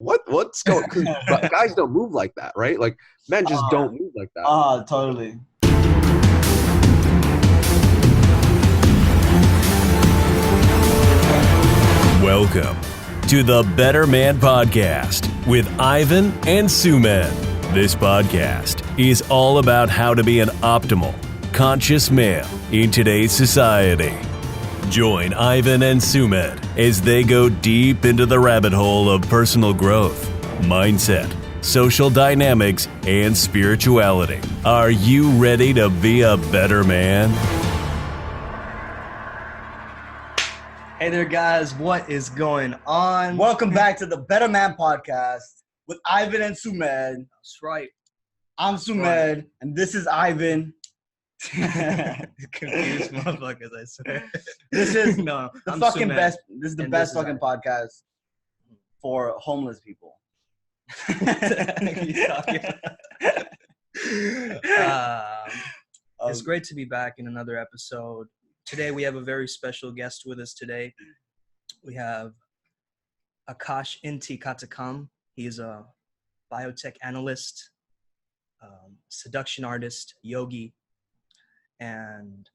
what's going? Because guys don't move like that, right? Like men just don't move like that. Totally. Welcome to the Better Man Podcast with Ivan and Sumed. This podcast is all about how to be an optimal, conscious male in today's society. Join Ivan and Sumed as they go deep into the rabbit hole of personal growth, mindset, social dynamics, and spirituality. Are you ready to be a better man? Hey there, guys. What is going on? Welcome back to the Better Man Podcast with Ivan and Sumed. That's right. I'm Sumed, and this is Ivan. Confused motherfuckers, I swear. This is no, the I'm fucking Sumed, best. This is the best fucking Ivan. podcast for homeless people. It's great to be back in another episode. Today we have a very special guest with us today. We have Akash Inti. He is a biotech analyst, seduction artist, yogi, and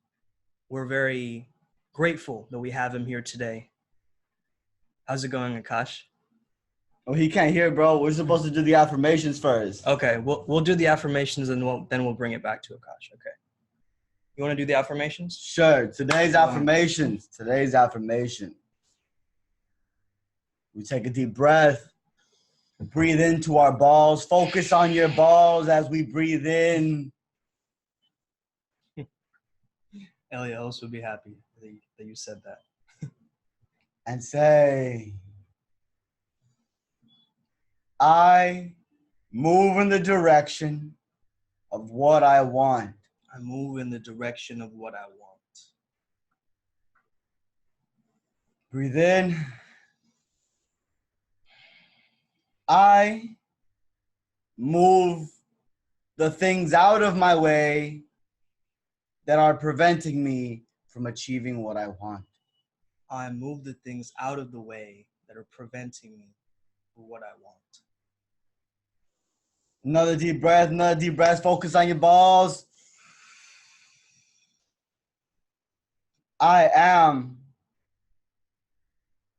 we're very grateful that we have him here today. How's it going, Akash? Oh, he can't hear, bro. We're supposed to do the affirmations first. Okay, we'll do the affirmations and then we'll bring it back to Akash. Okay. You want to do the affirmations? Sure. Today's affirmations. We take a deep breath. Breathe into our balls. Focus on your balls as we breathe in. Elios would be happy that you said that. And say, I move in the direction of what I want. I move in the direction of what I want. Breathe in. I move the things out of my way that are preventing me from achieving what I want. I move the things out of the way that are preventing me from what I want. Another deep breath. Focus on your balls. I am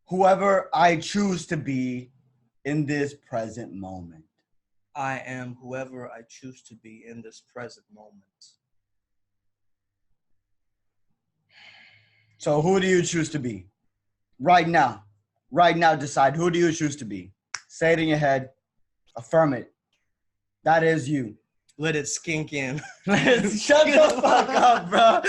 whoever I choose to be in this present moment. I am whoever I choose to be in this present moment. So who do you choose to be? Right now. Right now, decide who do you choose to be. Say it in your head. Affirm it. That is you. Let it skink in. Shut the fuck up, bro.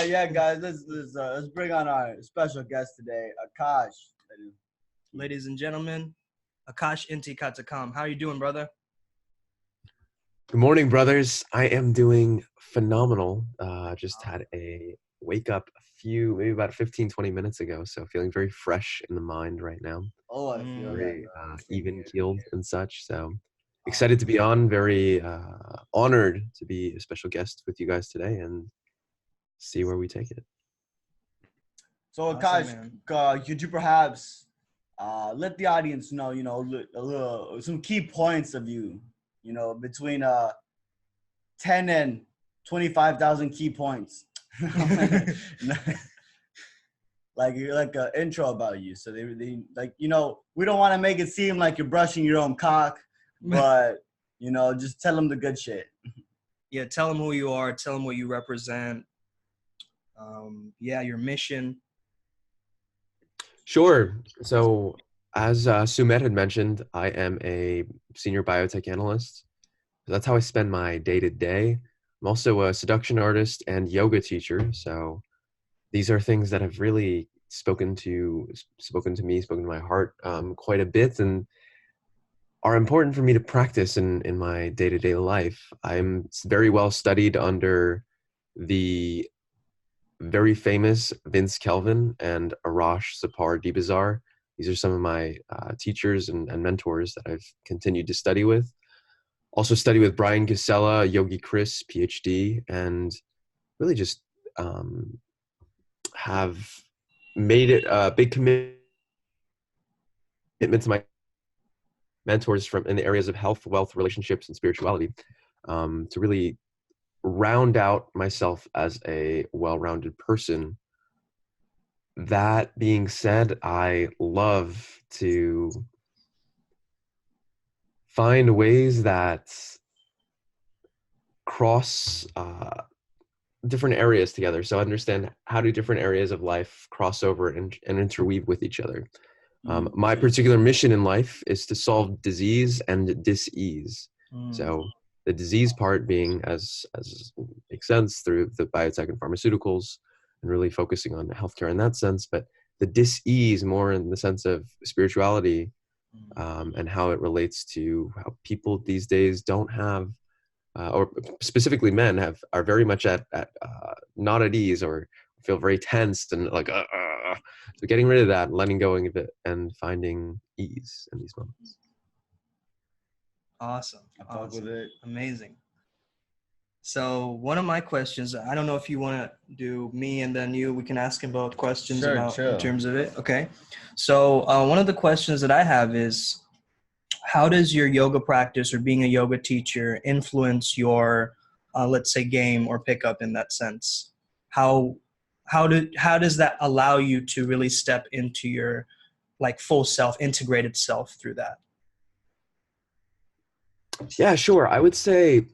Yeah, guys, let's bring on our special guest today, Akash. Ladies and gentlemen, Akash Inti. How are you doing, brother? Good morning, brothers. I am doing phenomenal. Just had a wake up maybe about 15, 20 minutes ago. So feeling very fresh in the mind right now. Oh, I feel very even keeled and such. So excited to be on. Very honored to be a special guest with you guys today and see where we take it. So Akash, could you perhaps let the audience know, some key points of you, between 10 and 25,000 key points. like an intro about you, so they we don't want to make it seem like you're brushing your own cock, but just tell them the good shit. Yeah, tell them who you are, tell them what you represent, your mission. Sure. So as Sumed had mentioned, I am a senior biotech analyst. That's how I spend my day-to-day. I'm also a seduction artist and yoga teacher. So these are things that have really spoken to my heart quite a bit and are important for me to practice in my day-to-day life. I'm very well studied under the very famous Vince Kelvin and Arash Sapar-Dibazar. These are some of my teachers and mentors that I've continued to study with. Also study with Brian Casella, Yogi Chris, PhD, and really just have made it a big commitment to my mentors from in the areas of health, wealth, relationships, and spirituality, to really round out myself as a well-rounded person. That being said, I love to find ways that cross different areas together. So understand how do different areas of life cross over and interweave with each other. My particular mission in life is to solve disease and dis-ease. So the disease part being, as makes sense, through the biotech and pharmaceuticals, and really focusing on healthcare in that sense, but the dis-ease more in the sense of spirituality, and how it relates to how people these days don't have, or specifically men are very much at not at ease, or feel very tensed and like, so getting rid of that, letting go of it, and finding ease in these moments. Awesome. I fuck with it. Amazing. So one of my questions, I don't know if you want to do me and then you, we can ask him both questions in terms of it. Okay. So one of the questions that I have is, how does your yoga practice or being a yoga teacher influence your, let's say, game or pickup in that sense? How does that allow you to really step into your like full self, integrated self through that? Yeah, sure. I would say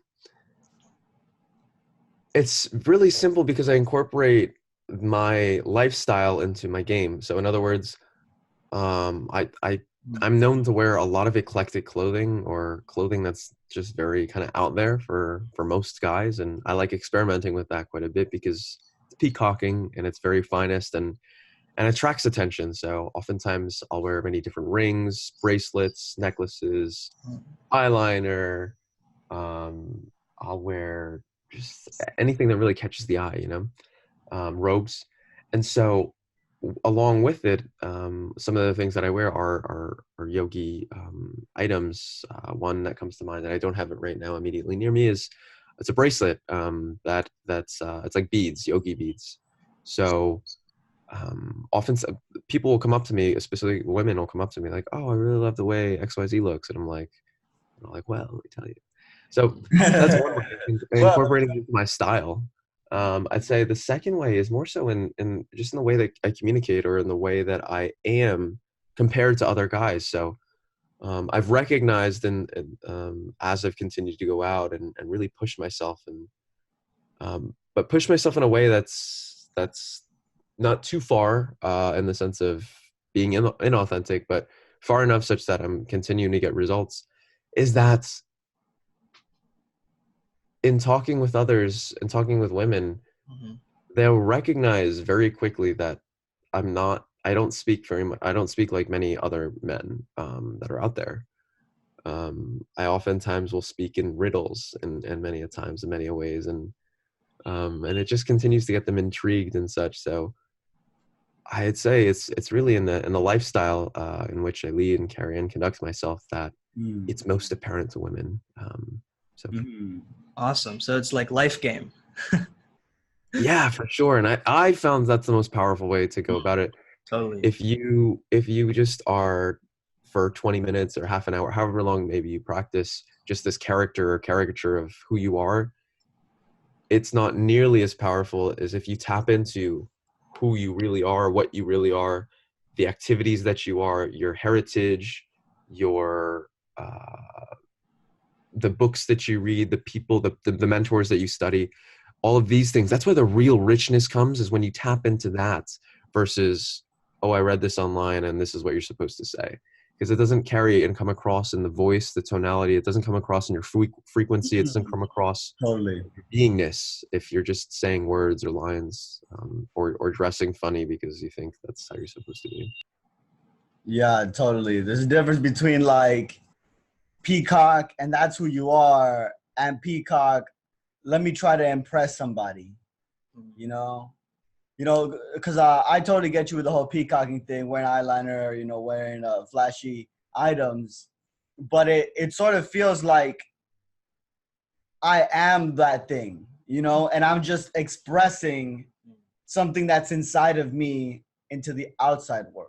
it's really simple because I incorporate my lifestyle into my game. So in other words, I'm known to wear a lot of eclectic clothing, or clothing that's just very kind of out there for most guys, and I like experimenting with that quite a bit because it's peacocking and it's very finest and attracts attention. So oftentimes I'll wear many different rings, bracelets, necklaces, eyeliner. I'll wear just anything that really catches the eye, robes. And so along with it, some of the things that I wear are yogi items. One that comes to mind, and I don't have it right now immediately near me, it's a bracelet that's it's like beads, yogi beads. So often people will come up to me, especially women will come up to me like, "Oh, I really love the way XYZ looks," and I'm like, well, let me tell you. So that's one way, incorporating it into my style. I'd say the second way is more so in just in the way that I communicate, or in the way that I am compared to other guys. So I've recognized, as I've continued to go out and really push myself, but push myself in a way that's not too far, in the sense of being inauthentic, but far enough such that I'm continuing to get results, is that in talking with others and talking with women, they'll recognize very quickly that I don't speak very much. I don't speak like many other men that are out there. I oftentimes will speak in riddles, and many a times in many ways, and it just continues to get them intrigued and such. So I'd say it's really in the lifestyle in which I lead and carry and conduct myself that it's most apparent to women. Awesome. So it's like life game. Yeah, for sure. And I found that's the most powerful way to go about it. Totally. If you just are, for 20 minutes or half an hour, however long maybe you practice just this character or caricature of who you are, it's not nearly as powerful as if you tap into who you really are, what you really are, the activities that you are, your heritage, your the books that you read, the people, the mentors that you study, all of these things. That's where the real richness comes, is when you tap into that, versus, oh, I read this online and this is what you're supposed to say. Because it doesn't carry and come across in the voice, the tonality. It doesn't come across in your frequency. It doesn't come across Totally. your beingness if you're just saying words or lines, or dressing funny because you think that's how you're supposed to be. Yeah, totally. There's a difference between like peacock and that's who you are, and peacock, let me try to impress somebody, because I totally get you with the whole peacocking thing, wearing eyeliner, wearing flashy items, but it sort of feels like I am that thing, and I'm just expressing something that's inside of me into the outside world,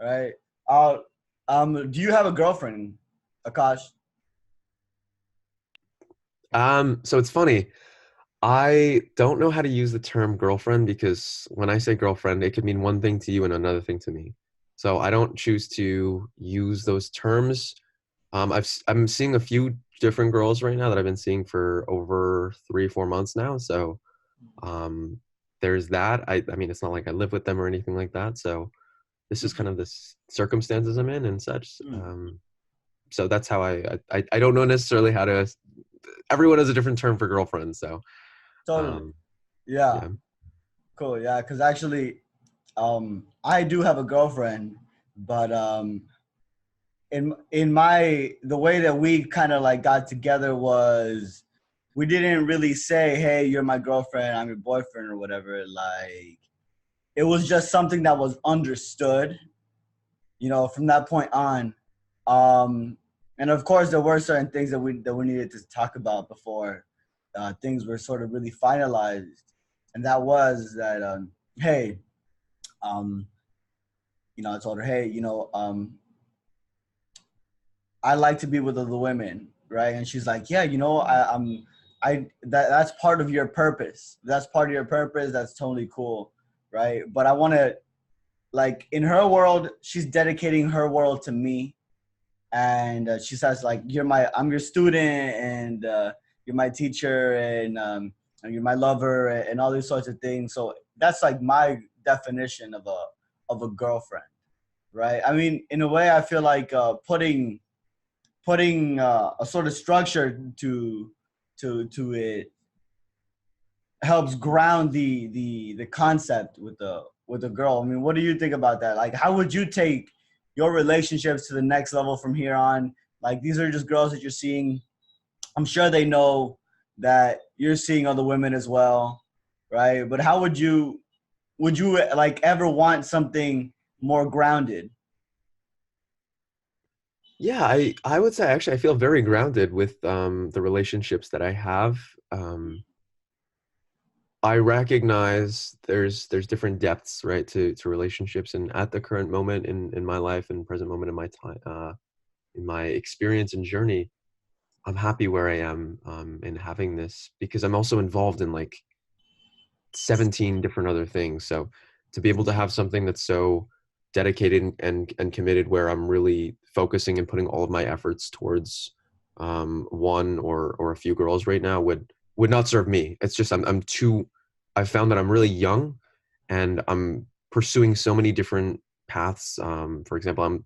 right? Do you have a girlfriend, Akash? So it's funny. I don't know how to use the term girlfriend because when I say girlfriend, it could mean one thing to you and another thing to me. So I don't choose to use those terms. I'm seeing a few different girls right now that I've been seeing for over 3 4 months now. So um, there's that. I mean, it's not like I live with them or anything like that. So this is kind of the circumstances I'm in and such. So that's how I don't know necessarily how to. Everyone has a different term for girlfriend. So Totally. um, Yeah. yeah. Cool. Yeah. Because actually, I do have a girlfriend, but in my the way that we kind of like got together was we didn't really say, hey, you're my girlfriend, I'm your boyfriend or whatever. Like it was just something that was understood, from that point on. And of course there were certain things that we needed to talk about before things were sort of really finalized. And that was that hey, um, I told her, hey, I like to be with other women, right? And she's like, yeah, that's part of your purpose. That's part of your purpose. That's totally cool, right? But I want to, like, in her world, she's dedicating her world to me, and she says, like, I'm your student, and you're my teacher, and you're my lover, and all these sorts of things. So that's like my definition of a girlfriend, right? I mean, in a way, I feel like putting a sort of structure to it helps ground the concept with the girl. I mean, what do you think about that? Like, how would you take your relationships to the next level from here on? Like, these are just girls that you're seeing. I'm sure they know that you're seeing other women as well, right? But how would you like ever want something more grounded? Yeah, I would say actually I feel very grounded with the relationships that I have. Um, I recognize there's different depths, right, to relationships, and at the current moment in my life and present moment in my time in my experience and journey, I'm happy where I am in having this because I'm also involved in like 17 different other things. So to be able to have something that's so dedicated and committed where I'm really focusing and putting all of my efforts towards one or a few girls right now would not serve me. It's just I'm too I've found that I'm really young and I'm pursuing so many different paths. For example,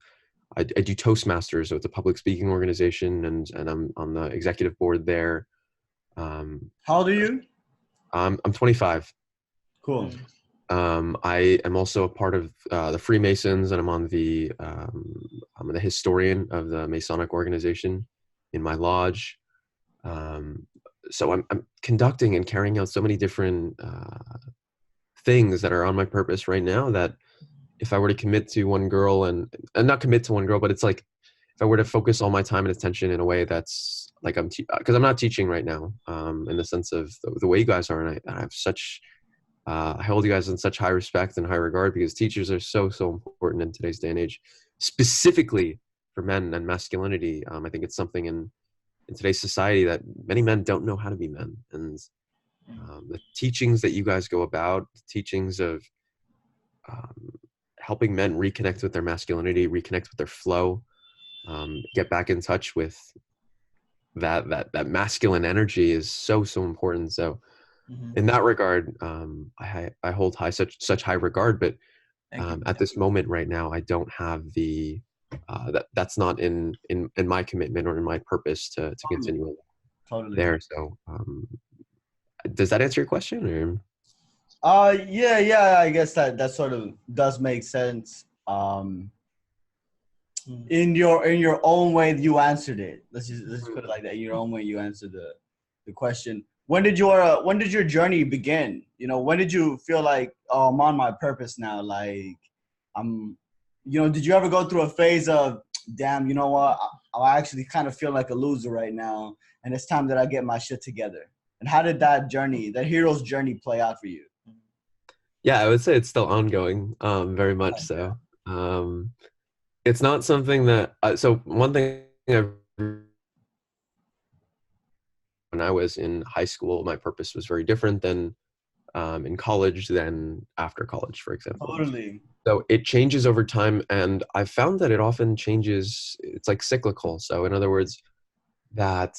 I do Toastmasters, so it's a public speaking organization, and I'm on the executive board there. How old are you? I'm 25. Cool. I am also a part of the Freemasons, and I'm the historian of the Masonic organization in my lodge. Um, so I'm conducting and carrying out so many different things that are on my purpose right now that if I were to commit to one girl and not commit to one girl, but it's like if I were to focus all my time and attention in a way that's like because I'm not teaching right now in the sense of the way you guys are, and I have such I hold you guys in such high respect and high regard because teachers are so important in today's day and age, specifically for men and masculinity. I think it's something in today's society that many men don't know how to be men, and the teachings that you guys go about, the teachings of um, helping men reconnect with their masculinity, reconnect with their flow, get back in touch with that masculine energy is so important. So in that regard, I hold such high regard, but at this moment right now, I don't have the that's not in my commitment or in my purpose to continue Totally. there. So does that answer your question? Or? Yeah, I guess that sort of does make sense. In your own way you answered it. Let's put it like that. In your own way you answered the question. When did your journey begin? When did you feel like, oh, I'm on my purpose now? Like I'm did you ever go through a phase of, damn, you know what? I actually kind of feel like a loser right now, and it's time that I get my shit together. And how did that hero's journey play out for you? Yeah, I would say it's still ongoing, very much Yeah. so. It's not something that, so one thing I, when I was in high school, my purpose was very different than in college than after college, for example. Totally. So it changes over time, and I've found that it often changes. It's like cyclical. So in other words, that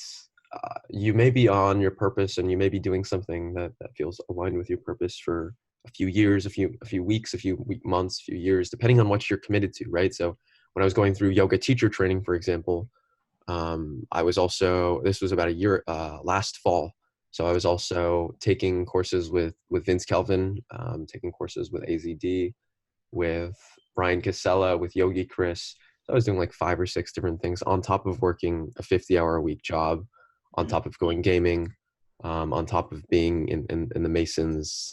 you may be on your purpose and you may be doing something that feels aligned with your purpose for a few years, a few weeks, months, a few years, depending on what you're committed to, right? So when I was going through yoga teacher training, for example, I was also, this was about a year, last fall. So I was also taking courses with Vince Kelvin, taking courses with AZD, with Brian Casella, with Yogi Chris. So I was doing like 5 or 6 different things on top of working a 50-hour-a-week job, on top of going gaming, on top of being in the Masons,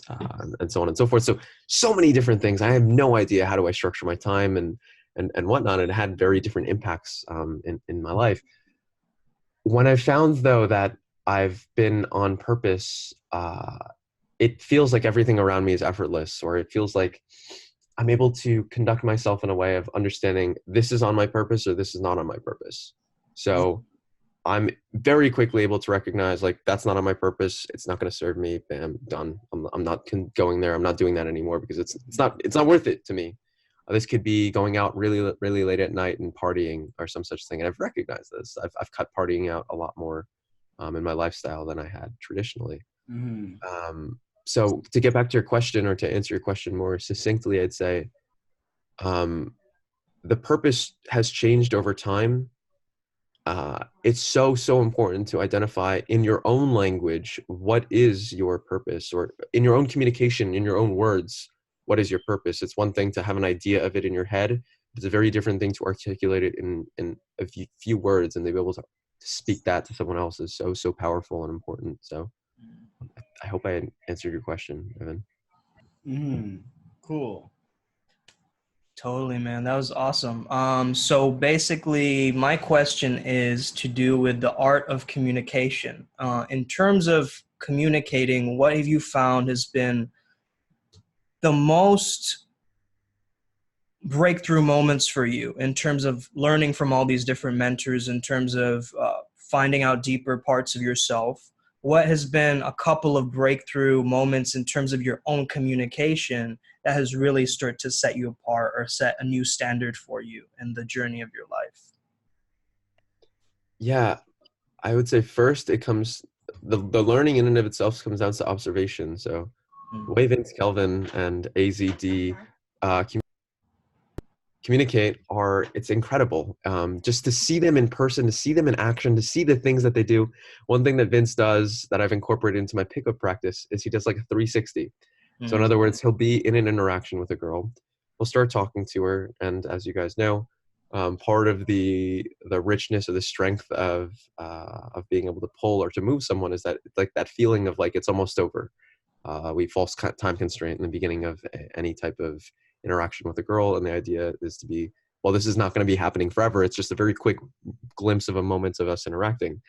and so on and so forth. So many different things. I have no idea how do I structure my time and whatnot. It had very different impacts in my life. When I found though that I've been on purpose, it feels like everything around me is effortless, or it feels like I'm able to conduct myself in a way of understanding this is on my purpose or this is not on my purpose. So I'm very quickly able to recognize like that's not on my purpose. It's not going to serve me. Bam, done. I'm not going there. I'm not doing that anymore because it's not worth it to me. This could be going out really late at night and partying or some such thing. And I've recognized this. I've cut partying out a lot more in my lifestyle than I had traditionally. Mhm. So to get back to your question, or to answer your question more succinctly, I'd say the purpose has changed over time. It's so important to identify in your own language what is your purpose, or in your own communication, in your own words, what is your purpose. It's one thing to have an idea of it in your head. It's a very different thing to articulate it in a few words, and to be able to speak that to someone else is so powerful and important. So I hope I answered your question, Evan. Mhm. Cool. Totally, man. That was awesome. So basically, my question is to do with the art of communication. In terms of communicating, what have you found has been the most breakthrough moments for you in terms of learning from all these different mentors, in terms of finding out deeper parts of yourself? What has been a couple of breakthrough moments in terms of your own communication that has really started to set you apart or set a new standard for you in the journey of your life? Yeah, I would say first it comes, the learning in and of itself comes down to observation. So Mm. the way Vince Kelvin and AZD communicate are, it's incredible. Just to see them in person, to see them in action, to see the things that they do. One thing that Vince does that I've incorporated into my pickup practice is he does like a 360. So in Mm. other words, he'll be in an interaction with a girl. He'll start talking to her, and as you guys know, part of the richness or the strength of being able to pull or to move someone is that like that feeling of like it's almost over. We false time constraint in the beginning of any type of interaction with a girl, and the idea is to be, well, this is not going to be happening forever. It's just a very quick glimpse of a moment of us interacting.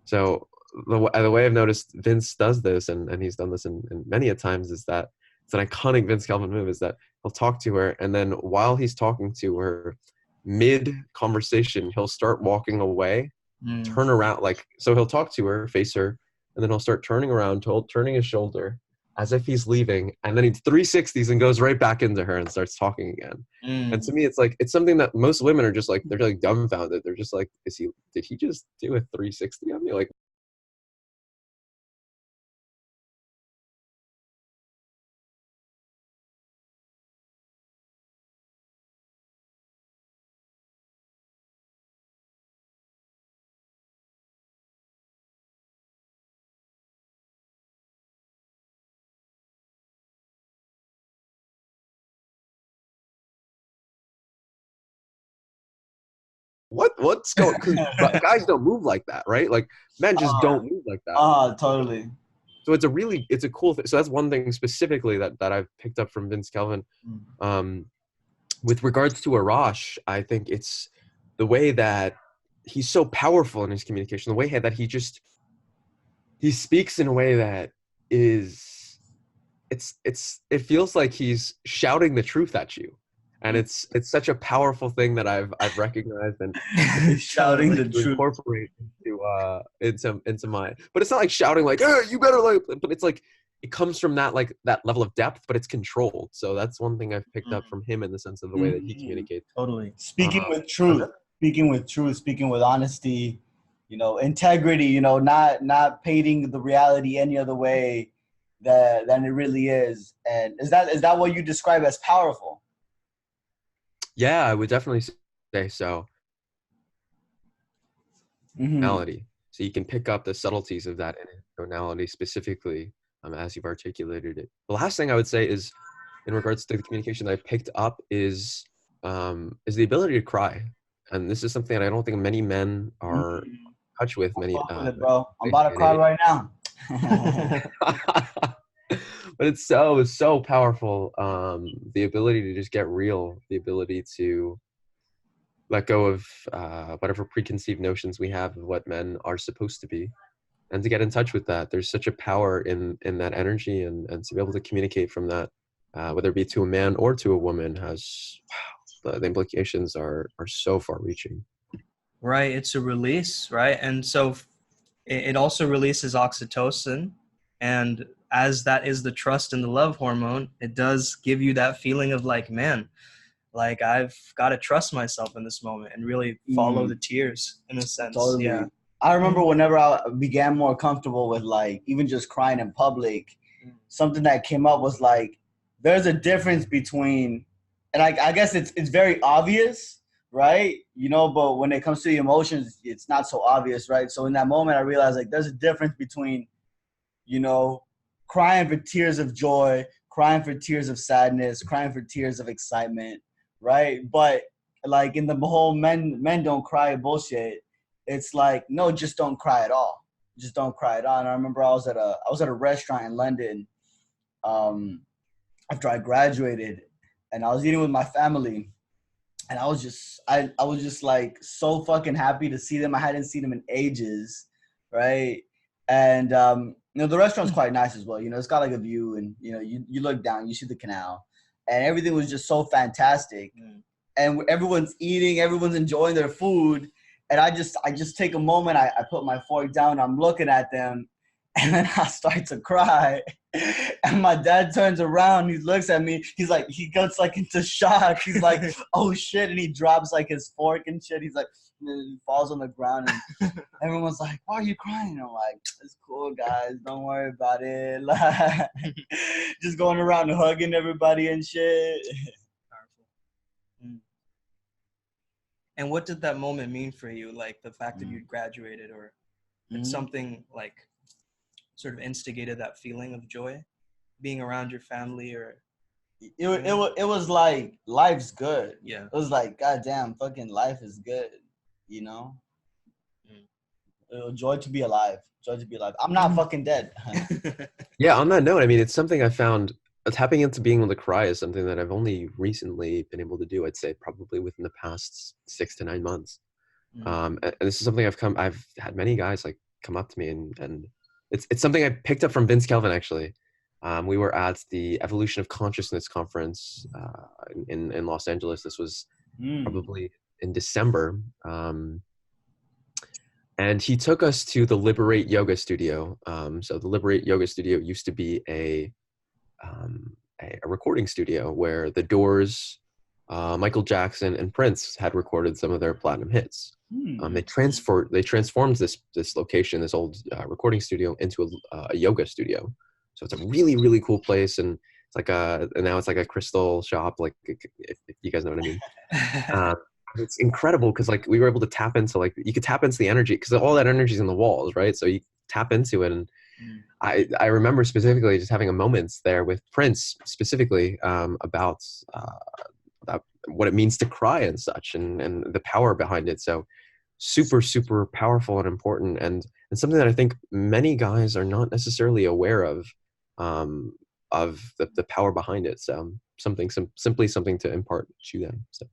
So the way I've noticed Vince does this, and he's done this in many a times, is that it's an iconic Vince Kelvin move, is that he'll talk to her, and then while he's talking to her, mid conversation, he'll start walking away, Mm. turn around, like, so he'll talk to her, face her, and then he'll start turning around, turning his shoulder as if he's leaving, and then he 360s and goes right back into her and starts talking again. And Mm. to me, it's like, it's something that most women are just like, they're like dumbfounded. They're just like, did he just do a 360 on me? Like, what's going, because guys don't move like that, right? Like, men just Uh, don't move like that. Totally. So it's a cool thing. So that's one thing specifically that I've picked up from Vince Kelvin. Um, with regards to Arash, I think it's the way that he's so powerful in his communication, the way that he speaks in a way that is, it feels like he's shouting the truth at you, and it's such a powerful thing that I've recognized and Shouting the to truth. incorporate into my. But it's not like shouting like, "Hey, you better like," but it's like it comes from that that level of depth, but it's controlled. So that's one thing I've picked up from him in the sense of the way that he communicates. Totally. Speaking with Uh, truth, speaking with honesty, integrity, not painting the reality any other way than it really is. And is that what you describe as powerful? Yeah, I would definitely say so. Mm-hmm. Tonality. So you can pick up the subtleties of that tonality specifically as you've articulated it. The last thing I would say is, in regards to the communication that I picked up, is the ability to cry. And this is something that I don't think many men are in touch with. Many, With it, bro. I'm about to cry right now. But it's so powerful. The ability to just get real, the ability to let go of whatever preconceived notions we have of what men are supposed to be, and to get in touch with that. There's such a power in that energy, and to be able to communicate from that, whether it be to a man or to a woman, has the implications are so far reaching. Right, it's a release, right? And so it also releases oxytocin, and as that is the trust and the love hormone, it does give you that feeling of like, man, like I've got to trust myself in this moment and really follow the tears in a sense. Totally. Yeah. I remember whenever I began more comfortable with like even just crying in public, something that came up was like, there's a difference between, and I guess it's very obvious, right? But when it comes to the emotions, it's not so obvious, right? So in that moment, I realized like there's a difference between, crying for tears of joy, crying for tears of sadness, crying for tears of excitement, right? But like in the whole men don't cry bullshit, it's like, no, just don't cry at all. Just don't cry at all. And I remember I was at a restaurant in London after I graduated, and I was eating with my family, and I was just like so fucking happy to see them. I hadn't seen them in ages, right? And the restaurant's quite nice as well. It's got like a view, and you look down, you see the canal, and everything was just so fantastic. And everyone's eating, everyone's enjoying their food, and I just take a moment. I put my fork down, I'm looking at them, and then I start to cry. And my dad turns around, he looks at me, he's like, he gets like into shock. He's like, oh shit, and he drops like his fork and shit. He's like, he falls on the ground, and everyone's like, why are you crying? I'm like, it's cool, guys, don't worry about it. Like, just going around hugging everybody and shit. And what did that moment mean for you? Like the fact that you'd graduated, or did something like sort of instigated that feeling of joy, being around your family? Or it was like, life's good. Yeah. It was like, goddamn, fucking life is good. Joy to be alive. Joy to be alive. I'm not fucking dead. Yeah, on that note, I mean, it's something I found, tapping into being able to cry is something that I've only recently been able to do. I'd say probably within the past 6 to 9 months. And this is something I've had many guys like come up to me, and it's something I picked up from Vince Kelvin, actually. We were at the Evolution of Consciousness conference in Los Angeles. This was probably in December. And he took us to the Liberate Yoga Studio. So the Liberate Yoga Studio used to be a recording studio where The Doors, Michael Jackson, and Prince had recorded some of their platinum hits. They transformed this location, this old recording studio, into a yoga studio. So it's a really, really cool place, and it's like and now it's like a crystal shop, like if you guys know what I mean. It's incredible because like we were able to tap into, like, you could tap into the energy because all that energy is in the walls, right? So you tap into it, and I remember specifically just having a moment there with Prince specifically about what it means to cry and such, and the power behind it. So super, super powerful and important, and something that I think many guys are not necessarily aware of the power behind it. So simply something to impart to them. So.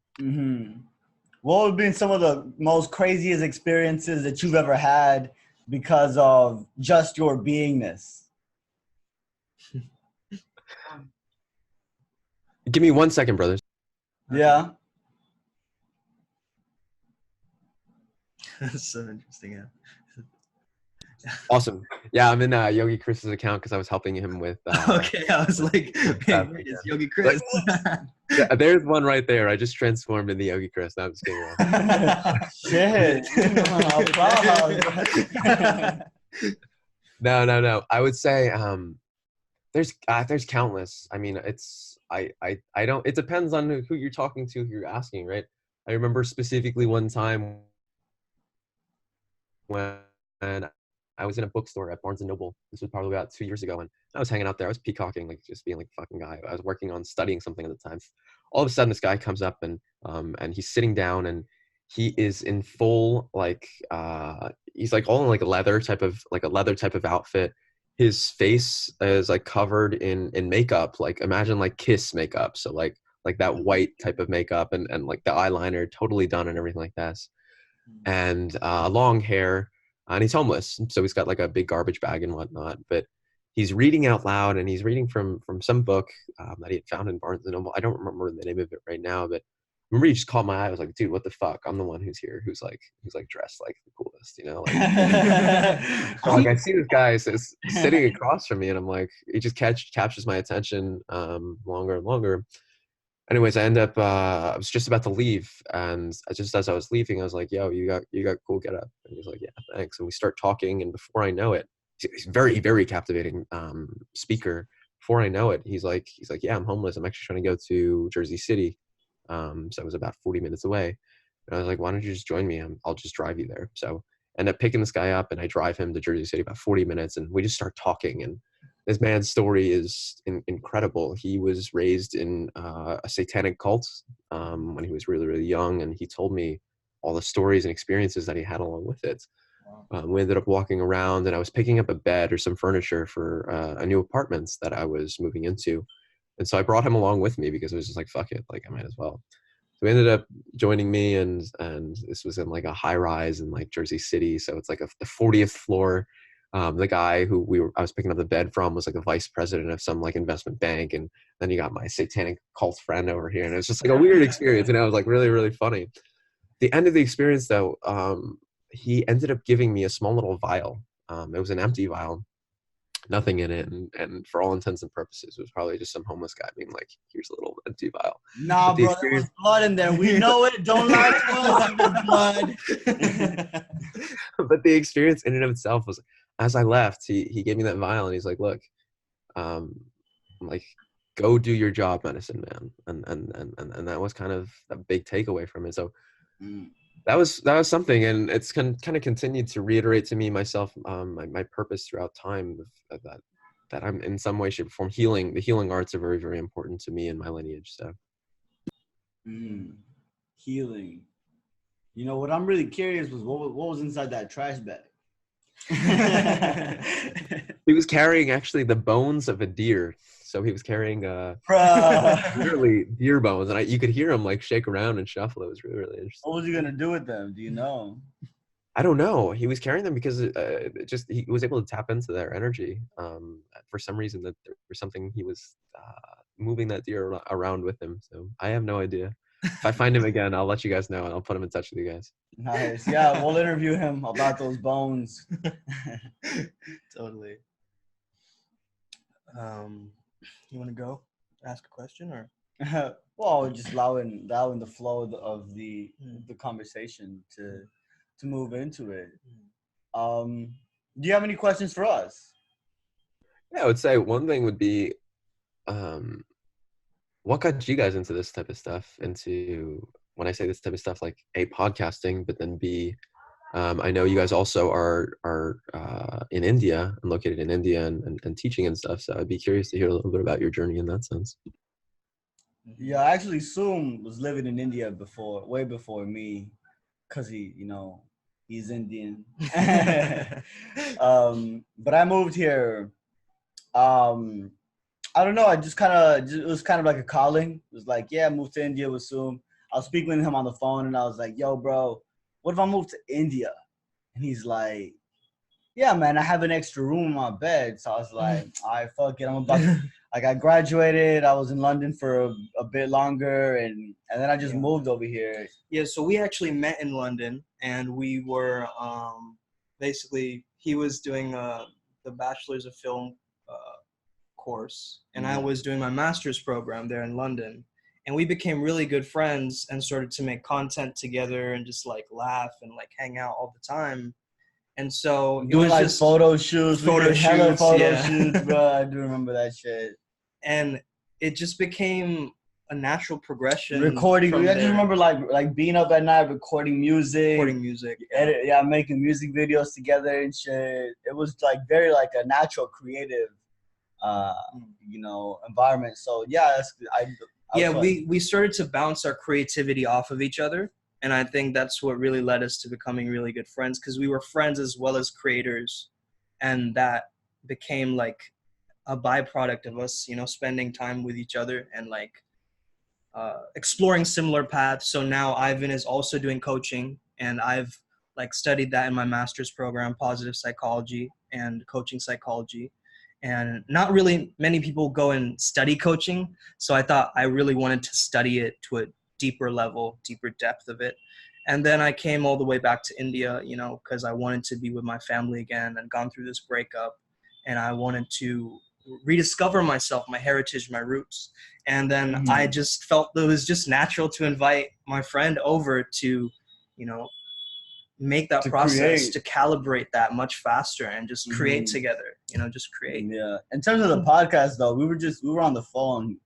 What have been some of the most craziest experiences that you've ever had because of just your beingness? Give me 1 second, brothers. Yeah. That's so interesting. Yeah. Awesome. Yeah, I'm in Yogi Chris's account because I was helping him with. Okay, I was like, hey, where is Yogi Chris? There's one right there. I just transformed into Yogi Chris. No, I'm just kidding around. Shit. No. I would say there's countless. I mean, I don't. It depends on who you're talking to, who you're asking, right? I remember specifically one time when I was in a bookstore at Barnes and Noble. This was probably about 2 years ago, and I was hanging out there. I was peacocking, like just being like a fucking guy. I was working on studying something at the time. All of a sudden, this guy comes up and he's sitting down, and he is in full like he's like all in like a leather type of outfit. His face is like covered in makeup, like imagine like Kiss makeup, so like that white type of makeup and like the eyeliner totally done and everything like that, and long hair. And he's homeless, so he's got like a big garbage bag and whatnot. But he's reading out loud, and he's reading from some book that he had found in Barnes and Noble. I don't remember the name of it right now, but I remember he just caught my eye. I was like, dude, what the fuck? I'm the one who's here, who's like dressed like the coolest, you know? Like, so like I see this guy sitting across from me, and I'm like, he just captures my attention longer and longer. Anyways, I end up I was just about to leave, and just as I was leaving, I was like, yo, you got cool get up. And he's like, yeah, thanks. And we start talking, and before I know it, he's very, very captivating speaker. Before I know it, he's like, yeah, I'm homeless. I'm actually trying to go to Jersey City. So it was about 40 minutes away. And I was like, why don't you just join me? I'll just drive you there. So I end up picking this guy up, and I drive him to Jersey City about 40 minutes, and we just start talking. And this man's story is incredible. He was raised in a satanic cult when he was really, really young, and he told me all the stories and experiences that he had along with it. We ended up walking around, and I was picking up a bed or some furniture for a new apartments that I was moving into. And so I brought him along with me because it was just like, fuck it, like I might as well. So he ended up joining me, and this was in like a high rise in like Jersey City. So it's like the 40th floor. The guy who I was picking up the bed from was like a vice president of some like investment bank, and then you got my satanic cult friend over here, and it was just like a weird experience, and it was like really, really funny. The end of the experience though, he ended up giving me a small little vial. It was an empty vial, nothing in it, and for all intents and purposes, it was probably just some homeless guy being like, "Here's a little empty vial." Nah, bro, there was blood in there. We know it. Don't lie to us. There was blood. But the experience in and of itself was, as I left, he gave me that vial, and he's like, "Look, like, go do your job, medicine man," and that was kind of a big takeaway from it. So that was something, and it's kind of continued to reiterate to me myself my purpose throughout time of that I'm in some way, shape, or form healing. The healing arts are very, very important to me and my lineage. So healing. You know what I'm really curious was what was inside that trash bag. He was carrying actually the bones of a deer. So he was carrying literally deer bones, and you could hear him like shake around and shuffle. It was really, really interesting. What was he gonna do with them? Do you know? I don't know. He was carrying them because he was able to tap into their energy. For some reason, that there was something he was moving that deer around with him. So I have no idea. If I find him again, I'll let you guys know, and I'll put him in touch with you guys. Nice. Yeah, we'll interview him about those bones. Totally. You want to go ask a question, or? Well, just allowing the flow of the conversation to move into it. Do you have any questions for us? Yeah, I would say one thing would be, what got you guys into this type of stuff? Into, when I say this type of stuff, like A, podcasting, but then B, I know you guys also are in India and located in India and teaching and stuff. So I'd be curious to hear a little bit about your journey in that sense. Yeah, actually, Soom was living in India way before me, cause he's Indian. But I moved here. I don't know. I just it was kind of like a calling. It was like, yeah, I moved to India with Soom. I was speaking with him on the phone, and I was like, yo, bro, what if I move to India? And he's like, yeah, man, I have an extra room in my bed. So I was like, all right, fuck it. I'm about to, like, I graduated. I was in London for a bit longer, and then I just moved over here. Yeah, so we actually met in London, and we were basically, he was doing the Bachelor's of Film course, and I was doing my master's program there in London. And we became really good friends and started to make content together and just like laugh and like hang out all the time. And so doing like just photo shoots, hella photo shoots, bro. I do remember that shit. And it just became a natural progression. Recording, I just remember like being up at night, recording music, making music videos together and shit. It was like very like a natural creative, environment. So we started to bounce our creativity off of each other. And I think that's what really led us to becoming really good friends, because we were friends as well as creators. And that became like a byproduct of us, spending time with each other and like exploring similar paths. So now Ivan is also doing coaching, and I've like studied that in my master's program, positive psychology and coaching psychology. And not really many people go and study coaching. So I thought I really wanted to study it to a deeper level, deeper depth of it. And then I came all the way back to India, because I wanted to be with my family again and gone through this breakup. And I wanted to rediscover myself, my heritage, my roots. And then I just felt that it was just natural to invite my friend over to, make that process, to calibrate that much faster and just create together, just create. Yeah. In terms of the podcast though, we were on the phone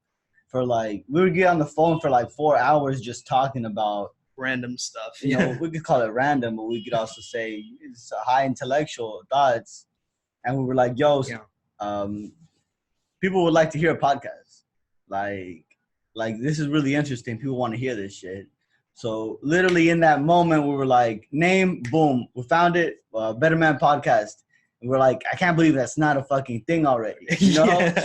for like, we would get on the phone for like 4 hours just talking about random stuff. We could call it random, but we could also say it's high intellectual thoughts. And we were like, yo, people would like to hear a podcast. Like this is really interesting. People want to hear this shit. So literally in that moment, we were like, name, boom, we found it, Better Man Podcast. And we're like, I can't believe that's not a fucking thing already.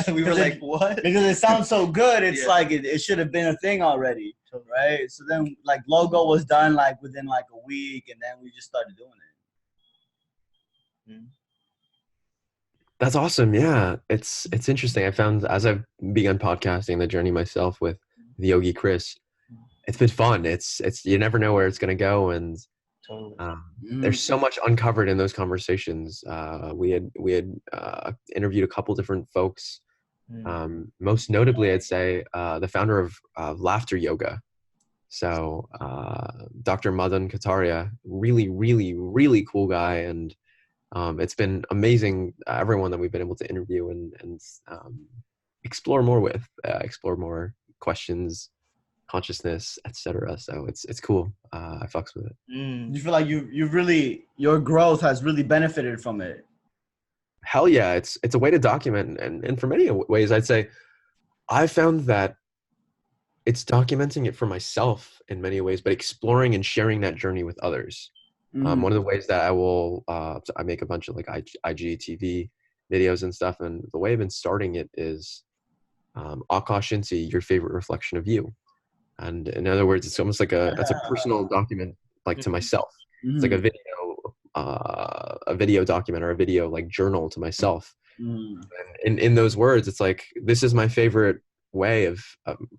We were like, what? Because it sounds so good. It's like it should have been a thing already, right? So then like logo was done like within like a week, and then we just started doing it. That's awesome. Yeah, it's interesting. I found as I've begun podcasting the journey myself with the Yogi Chris, it's been fun. It's you never know where it's gonna go, and there's so much uncovered in those conversations. We had interviewed a couple different folks. Most notably, I'd say the founder of Laughter Yoga. So Dr. Madan Kataria, really, really, really cool guy, and it's been amazing. Everyone that we've been able to interview and explore more with, explore more questions, consciousness, etc. So it's cool. I fucks with it. You feel like you've really, your growth has really benefited from it? Hell yeah, it's a way to document, and for many ways, I'd say I found that it's documenting it for myself in many ways, but exploring and sharing that journey with others. One of the ways that I make a bunch of like IGTV videos and stuff, and the way I've been starting it is Akash, Inti, your favorite reflection of you. And in other words, it's almost like that's a personal document, like to myself. It's like a video document, or a video like journal to myself. And in those words, it's like, this is my favorite way of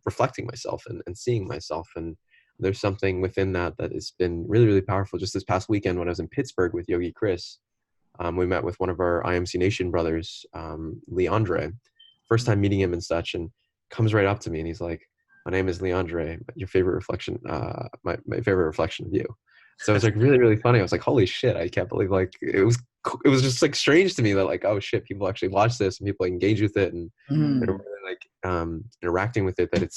reflecting myself and seeing myself. And there's something within that has been really, really powerful. Just this past weekend when I was in Pittsburgh with Yogi Chris, we met with one of our IMC Nation brothers, Leandre. First time meeting him and such, and comes right up to me and he's like, my name is Leandre, your favorite reflection, my favorite reflection of you. So it was like really, really funny. I was like, holy shit, I can't believe, like, it was just like strange to me that like, oh shit, people actually watch this and people engage with it and they're really like interacting with it, that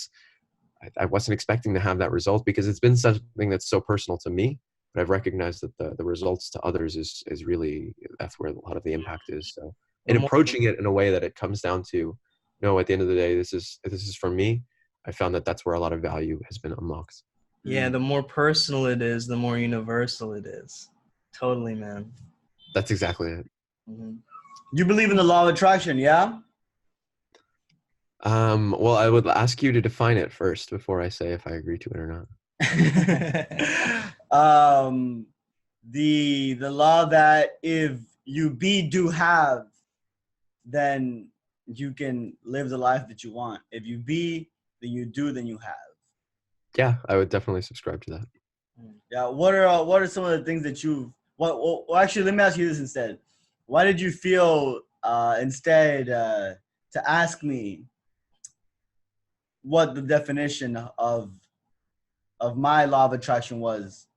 I wasn't expecting to have that result, because it's been something that's so personal to me, but I've recognized that the results to others is really, that's where a lot of the impact is. So in approaching it in a way that it comes down to, no, at the end of the day, this is for me. I found that that's where a lot of value has been unlocked. Yeah, the more personal it is, the more universal it is. Totally, man. That's exactly it. You believe in the law of attraction, yeah? Well, I would ask you to define it first before I say if I agree to it or not. The law that if you be, do, have, then you can live the life that you want. If you be, then you do, then you have. Yeah, I would definitely subscribe to that. Yeah. What are some of the things that you've? Well, actually, let me ask you this instead. Why did you feel instead to ask me what the definition of my law of attraction was?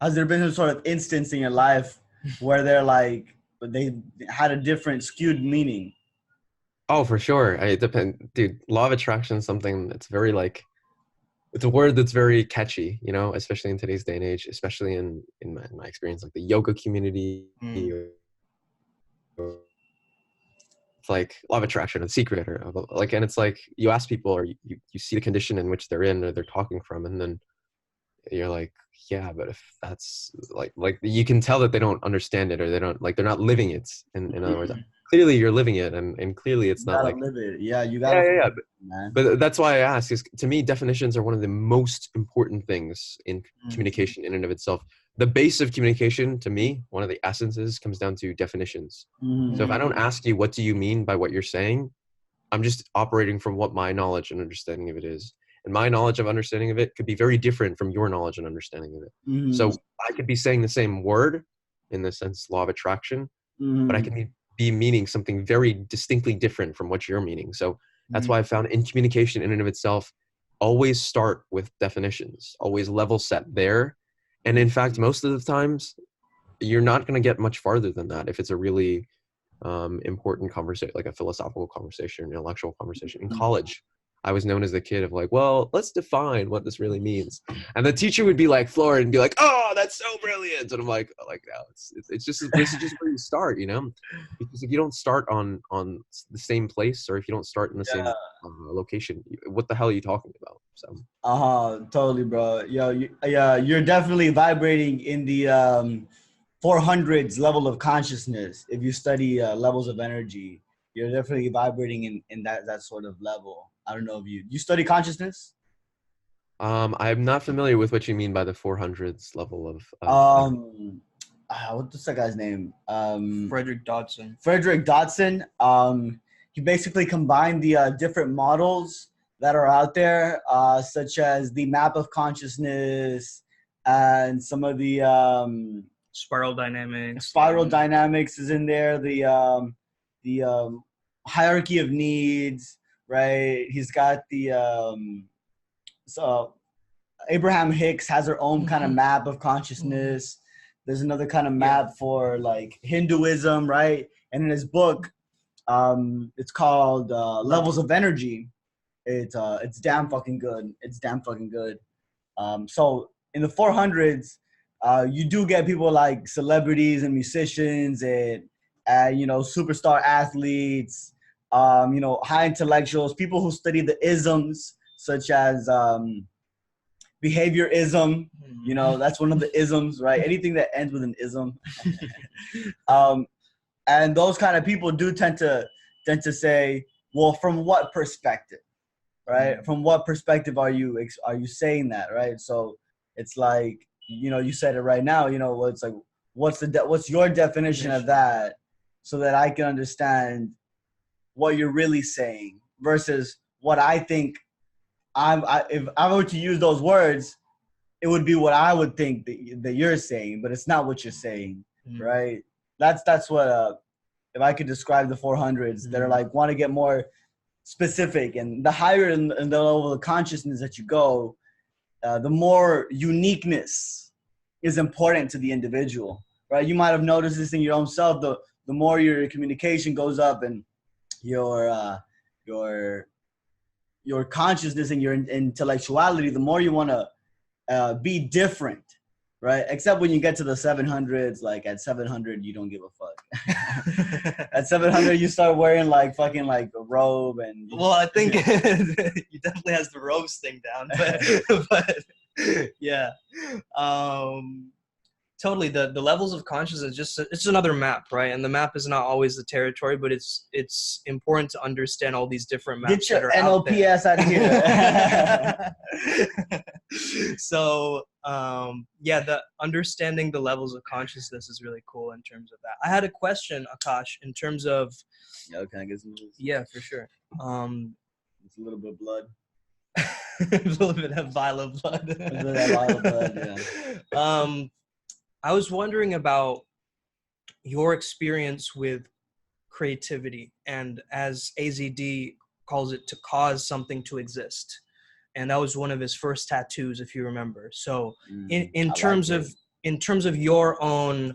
Has there been some sort of instance in your life where they had a different skewed meaning? Oh, for sure. It depends, dude. Law of attraction is something that's very like, it's a word that's very catchy, you know, especially in today's day and age, especially in my experience, like the yoga community. Or it's like law of attraction, a secret, or like, and it's like you ask people, or you see the condition in which they're in, or they're talking from, and then you're like, yeah, but if that's like you can tell that they don't understand it, or they don't like, they're not living it. In other words, clearly you're living it, and clearly it's You not gotta like, live it. Yeah, you yeah, gotta. yeah, yeah. Man. But that's why I ask, is to me, definitions are one of the most important things in communication in and of itself. The base of communication, to me, one of the essences comes down to definitions. So if I don't ask you, what do you mean by what you're saying? I'm just operating from what my knowledge and understanding of it is. And my knowledge of understanding of it could be very different from your knowledge and understanding of it. So I could be saying the same word, in the sense law of attraction, but I can be meaning something very distinctly different from what you're meaning. So that's why I found in communication in and of itself, always start with definitions, always level set there. And in fact, most of the times, you're not going to get much farther than that if it's a really important conversation, like a philosophical conversation, an intellectual conversation. In college, I was known as the kid of like, well, let's define what this really means. And the teacher would be like floored and be like, oh, that's so brilliant. And I'm like, no, it's just, this is just where you start, you know? Because if you don't start on the same place, or if you don't start in the same location, what the hell are you talking about? So. Totally, bro. You're definitely vibrating in the 400s level of consciousness. If you study levels of energy, you're definitely vibrating in that sort of level. I don't know if you study consciousness. I'm not familiar with what you mean by the 400s level of what's that guy's name? Frederick Dodson. Frederick Dodson. He basically combined the different models that are out there, such as the map of consciousness and some of the spiral dynamics. Spiral dynamics is in there. The hierarchy of needs, right? He's got the so Abraham Hicks has her own kind of map of consciousness. There's another kind of map for like Hinduism, right? And in his book, it's called Levels of Energy. It's damn fucking good. It's damn fucking good. So in the 400s, you do get people like celebrities and musicians and superstar athletes, high intellectuals, people who study the isms such as behaviorism. That's one of the isms, right? Anything that ends with an ism. And those kind of people do tend to say, well, from what perspective, right? From what perspective are you saying that, right? So it's like, you said it right now, it's like, what's your definition of that, so that I can understand what you're really saying versus what I think if I were to use those words, it would be what I would think that you're saying, but it's not what you're saying, right? That's what if I could describe the 400s, that are like, want to get more specific, and the higher in the level of consciousness that you go, the more uniqueness is important to the individual, right? You might have noticed this in your own self. The more your communication goes up and your consciousness and your intellectuality, the more you want to be different, right? Except when you get to the 700s, like at 700, you don't give a fuck. At 700, you start wearing like fucking like a robe and. Well, I think he definitely has the robes thing down, but yeah, totally. The levels of consciousness it's another map, right? And the map is not always the territory, but it's important to understand all these different maps. Get your NLPS out of here. So Yeah, the understanding the levels of consciousness is really cool in terms of that. I had a question, Akash, in terms of Yo, can I get some of this? yeah, for sure. It's a little bit of blood. A little bit of violent blood. A little bit of violent blood, yeah. I was wondering about your experience with creativity, and as AZD calls it, to cause something to exist. And that was one of his first tattoos, if you remember. So in terms of your own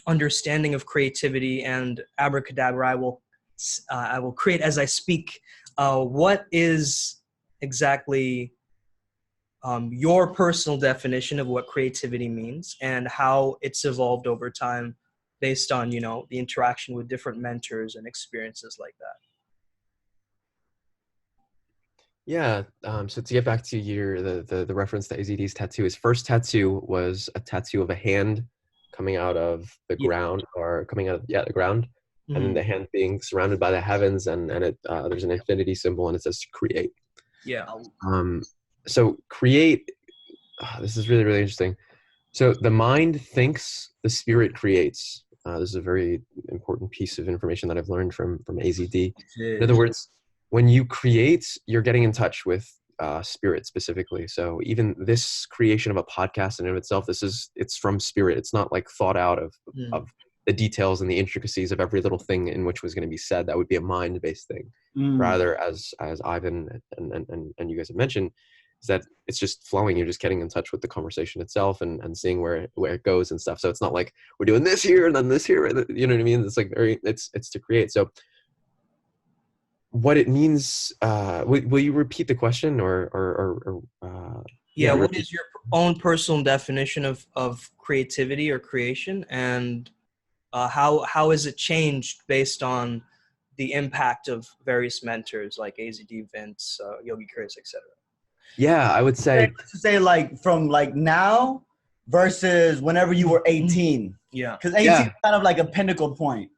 understanding of creativity and abracadabra, I will create as I speak. What is exactly your personal definition of what creativity means and how it's evolved over time based on, you know, the interaction with different mentors and experiences like that? Yeah. So to get back to the reference to AZD's tattoo, his first tattoo was a tattoo of a hand coming out of the ground, or coming out of the ground, and then the hand being surrounded by the heavens, and it there's an infinity symbol, and it says to create. Yeah. So create. This is really, really interesting. So the mind thinks, the spirit creates. This is a very important piece of information that I've learned from AZD. In other words, when you create, you're getting in touch with spirit specifically. So even this creation of a podcast in and of itself, it's from spirit. It's not like thought out of the details and the intricacies of every little thing in which was going to be said. That would be a mind-based thing. Rather, as Ivan and you guys have mentioned, is that it's just flowing. You're just getting in touch with the conversation itself and seeing where it goes and stuff. So it's not like we're doing this here and then this here. You know what I mean? It's like it's to create. So what it means, will you repeat the question or yeah, what is your own personal definition of creativity or creation, and how has it changed based on the impact of various mentors like AZD, Vince, Yogi Chris, etc.? Yeah, I would say, let's say like from like now versus whenever you were 18. Yeah, because 18 is kind of like a pinnacle point.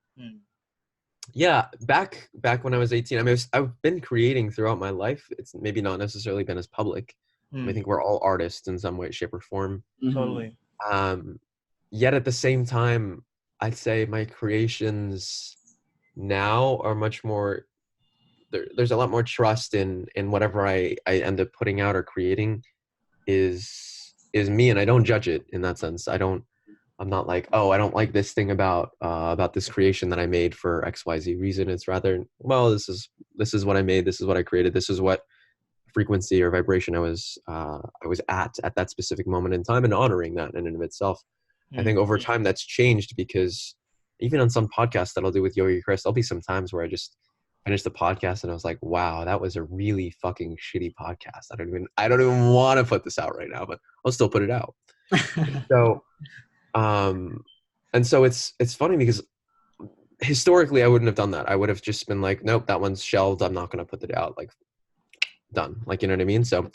Yeah, back when I was 18, I mean, I've been creating throughout my life. It's maybe not necessarily been as public. I think we're all artists in some way, shape, or form. Totally. Yet at the same time, I'd say my creations now are much more. There's a lot more trust in whatever I end up putting out or creating is me, and I don't judge it in that sense. I'm not like, oh, I don't like this thing about this creation that I made for XYZ reason. It's rather, well, this is what I made. This is what I created. This is what frequency or vibration I was at that specific moment in time, and honoring that in and of itself. I think over time that's changed, because even on some podcasts that I'll do with Yogi Chris, there'll be some times where I just finish the podcast and I was like, wow, that was a really fucking shitty podcast. I don't even want to put this out right now, but I'll still put it out. So and so it's funny because historically I wouldn't have done that. I would have just been like, nope, that one's shelved. I'm not going to put it out. Like, done. Like, you know what I mean? So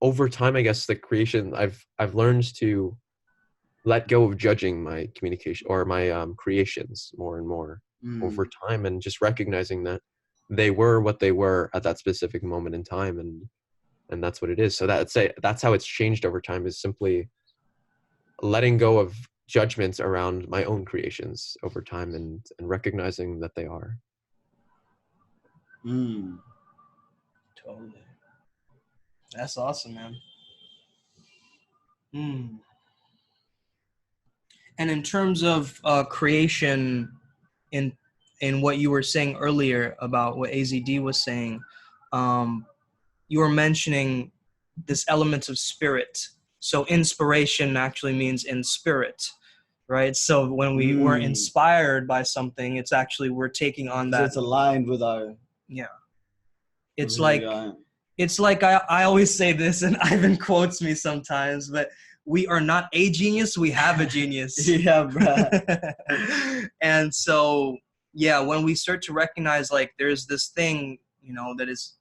over time, I guess the creation, I've learned to let go of judging my communication or my creations more and more over time, and just recognizing that they were what they were at that specific moment in time. And that's what it is. So that's how it's changed over time, is simply letting go of judgments around my own creations over time, and recognizing that they are. Totally. That's awesome, man. And in terms of creation, in what you were saying earlier about what AZD was saying, you were mentioning this element of spirit. So inspiration actually means in spirit, right? So when we were inspired by something, it's actually we're taking on that. So it's aligned with our. Yeah. It's like I always say this, and Ivan quotes me sometimes, but we are not a genius, we have a genius. Yeah, bro. And so, yeah, when we start to recognize like there's this thing, you know, that is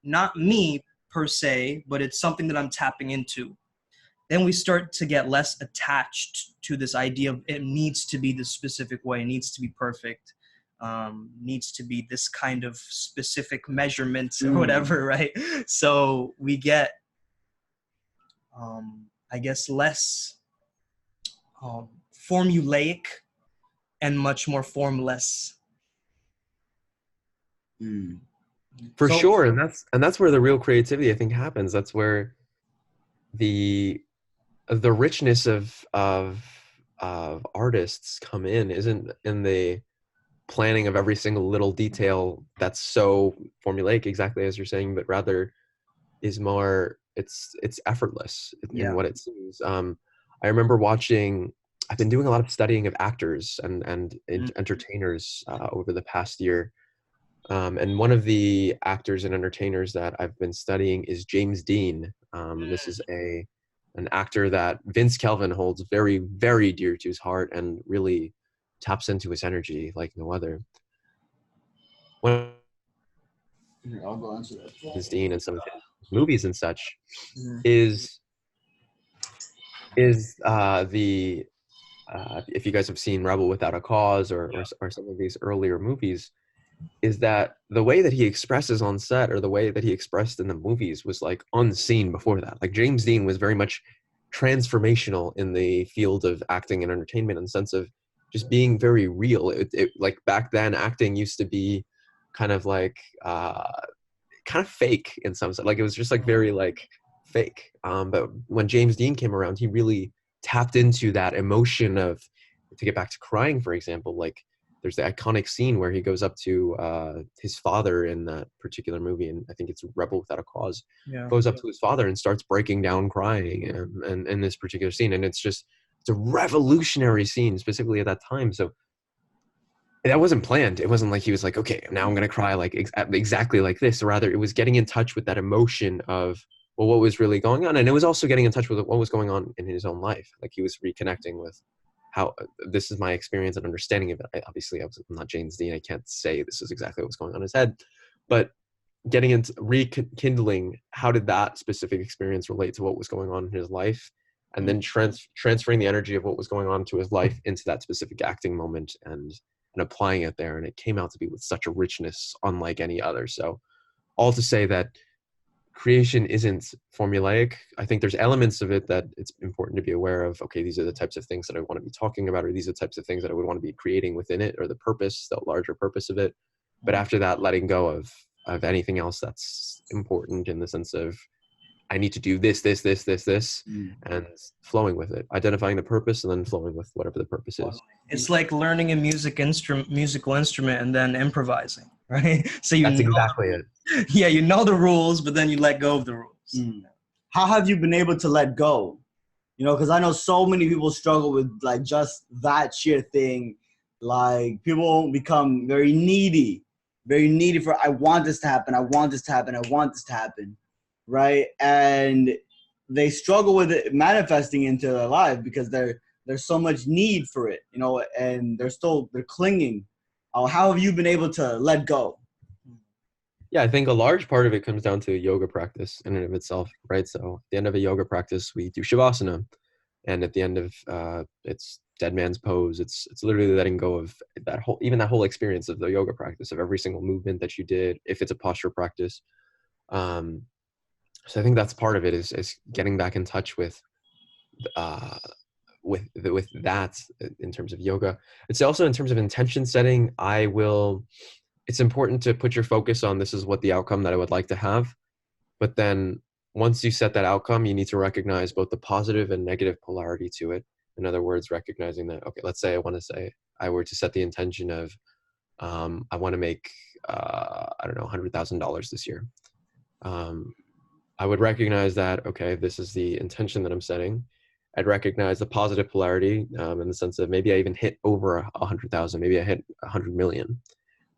not me per se, but it's something that I'm tapping into, then we start to get less attached to this idea of it needs to be this specific way, it needs to be perfect, needs to be this kind of specific measurements or whatever, right? So we get I guess, less formulaic and much more formless. For So- sure, and that's where the real creativity I think happens. That's where the richness of artists come in, isn't in the planning of every single little detail that's so formulaic, exactly as you're saying, but rather is more, it's effortless in Yeah. what it seems. I remember watching, I've been doing a lot of studying of actors and entertainers over the past year. And one of the actors and entertainers that I've been studying is James Dean. This is an actor that Vince Kelvin holds very, very dear to his heart and really taps into his energy like no other. When I'll go answer that. James Dean and some of his movies and such Mhm. is the if you guys have seen Rebel Without a Cause or some of these earlier movies, is that the way that he expresses on set or the way that he expressed in the movies was like unseen before that. Like James Dean was very much transformational in the field of acting and entertainment in the sense of just being very real. It like back then acting used to be kind of like kind of fake in some sense. Like it was just like very like fake. But when James Dean came around, he really tapped into that emotion of, to get back to crying, for example, like there's the iconic scene where he goes up to his father in that particular movie, and I think it's Rebel Without a Cause, Yeah. goes up to his father and starts breaking down crying and in this particular scene. And it's a revolutionary scene, specifically at that time. So that wasn't planned. It wasn't like he was like, okay, now I'm going to cry like exactly like this. Rather, it was getting in touch with that emotion of, well, what was really going on. And it was also getting in touch with what was going on in his own life. Like he was reconnecting with how this is my experience and understanding of it. Obviously, I'm not James Dean. I can't say this is exactly what's going on in his head, but getting into rekindling, how did that specific experience relate to what was going on in his life? And then transferring the energy of what was going on to his life into that specific acting moment and applying it there. And it came out to be with such a richness unlike any other. So all to say that creation isn't formulaic. I think there's elements of it that it's important to be aware of. Okay, these are the types of things that I want to be talking about, or these are the types of things that I would want to be creating within it, or the purpose, the larger purpose of it. But after that, letting go of anything else that's important in the sense of, I need to do this, and flowing with it, identifying the purpose and then flowing with whatever the purpose is. It's like learning a musical instrument and then improvising, right? So That's exactly it. Yeah, you know the rules, but then you let go of the rules. How have you been able to let go? You know, because I know so many people struggle with like just that sheer thing. Like people become very needy for, I want this to happen, I want this to happen, I want this to happen, right? And they struggle with it manifesting into their life because there's so much need for it, you know, and they're clinging. How have you been able to let go? Yeah, I think a large part of it comes down to yoga practice in and of itself, right? So at the end of a yoga practice, we do shavasana, and at the end of it's dead man's pose. It's literally letting go of that whole experience of the yoga practice, of every single movement that you did, if it's a posture practice. So I think that's part of it, is getting back in touch with that in terms of yoga. It's also in terms of intention setting. It's important to put your focus on, this is what the outcome that I would like to have. But then once you set that outcome, you need to recognize both the positive and negative polarity to it. In other words, recognizing that, okay, let's say I were to set the intention of, I want to make, I don't know, $100,000 this year. I would recognize that, okay, this is the intention that I'm setting. I'd recognize the positive polarity in the sense of maybe I even hit over 100,000, maybe I hit 100 million.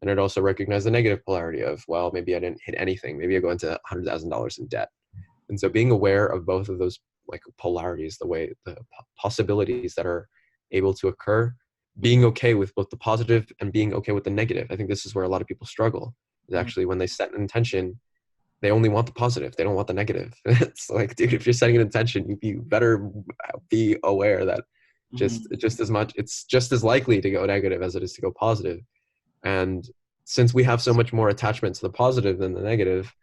And I'd also recognize the negative polarity of, well, maybe I didn't hit anything. Maybe I go into $100,000 in debt. And so being aware of both of those like polarities, the possibilities that are able to occur, being okay with both the positive and being okay with the negative. I think this is where a lot of people struggle, is actually when they set an intention, they only want the positive. They don't want the negative. It's like, dude, if you're setting an intention, you better be aware that just as much, it's just as likely to go negative as it is to go positive. And since we have so much more attachment to the positive than the negative,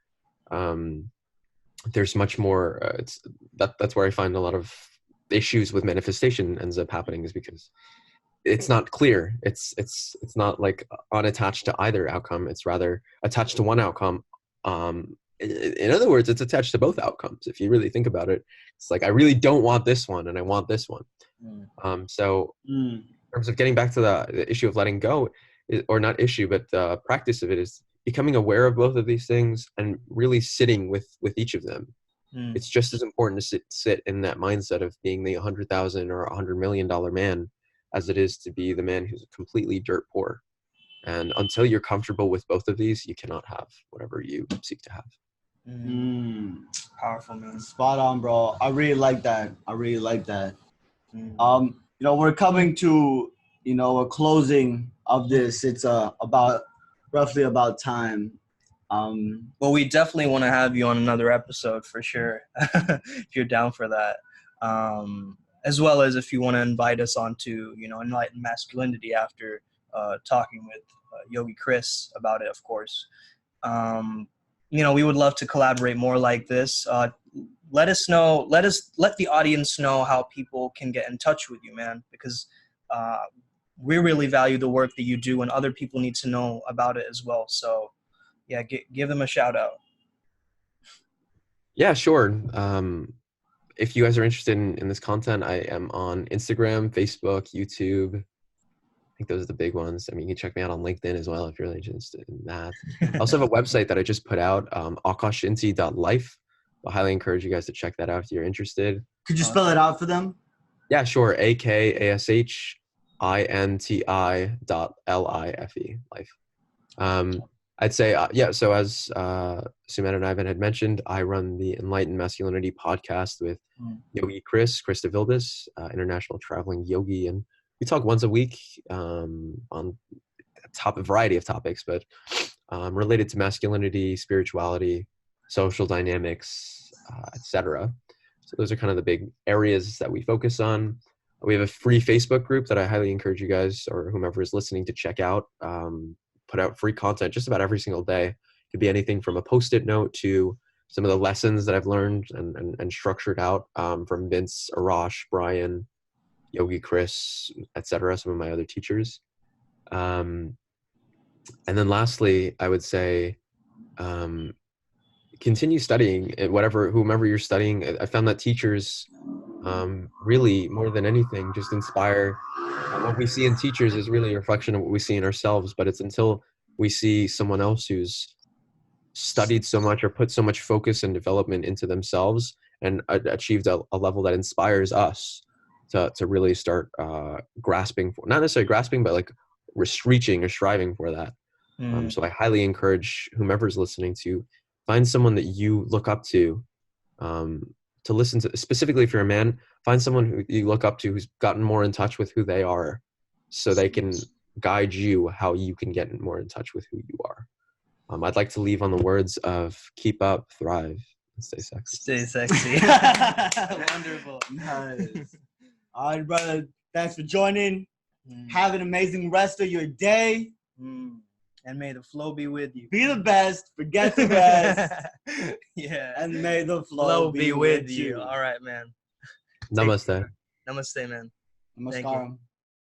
there's much more. That's where I find a lot of issues with manifestation ends up happening, is because it's not clear. It's not like unattached to either outcome. It's rather attached to one outcome. In other words, it's attached to both outcomes. If you really think about it, it's like I really don't want this one, and I want this one. So in terms of getting back to the issue of letting go, or not issue, but the practice of it is becoming aware of both of these things and really sitting with each of them. It's just as important to sit in that mindset of being the $100,000 or $100 million man as it is to be the man who's completely dirt poor. And until you're comfortable with both of these, you cannot have whatever you seek to have. Powerful, man. Spot on, bro. I really like that. We're coming to, a closing of this. It's roughly about time. Well, we definitely want to have you on another episode for sure, if you're down for that. As well as if you want to invite us onto, Enlightened Masculinity after talking with Yogi Chris about it, of course. We would love to collaborate more like this. Let the audience know how people can get in touch with you, man, because we really value the work that you do, and other people need to know about it as well. So yeah, give them a shout out. Yeah, sure. If you guys are interested in this content, I am on Instagram, Facebook, YouTube. I think those are the big ones. I mean, you can check me out on LinkedIn as well if you're really interested in that. I also have a website that I just put out, akashinti.life. I highly encourage you guys to check that out if you're interested. Could you spell it out for them? Yeah, sure. AKASHINTI.LIFE. Life. I'd say, so as Sumed and Ivan had mentioned, I run the Enlightened Masculinity podcast with Yogi Chris DeVilbiss, international traveling yogi. And we talk once a week on a variety of topics, but related to masculinity, spirituality, social dynamics, etc. So those are kind of the big areas that we focus on. We have a free Facebook group that I highly encourage you guys or whomever is listening to check out. Put out free content just about every single day. It could be anything from a post-it note to some of the lessons that I've learned and structured out from Vince, Arash, Brian, Yogi Chris, etc., some of my other teachers. And then lastly, I would say continue studying whomever you're studying. I found that teachers really, more than anything, just inspire. What we see in teachers is really a reflection of what we see in ourselves, but it's until we see someone else who's studied so much or put so much focus and development into themselves and achieved a level that inspires us to really start grasping for, not necessarily grasping, but like reaching or striving for that. So I highly encourage whomever's listening to find someone that you look up to listen to. Specifically if you're a man, find someone who you look up to who's gotten more in touch with who they are, so they can guide you how you can get more in touch with who you are. I'd like to leave on the words of keep up, thrive, and stay sexy. Stay sexy. Wonderful. Nice. All right, brother. Thanks for joining. Have an amazing rest of your day. And may the flow be with you. Be the best. Forget the rest. Yeah. And may the flow be with you. All right, man. Namaste. Namaste, man. Namaskaram.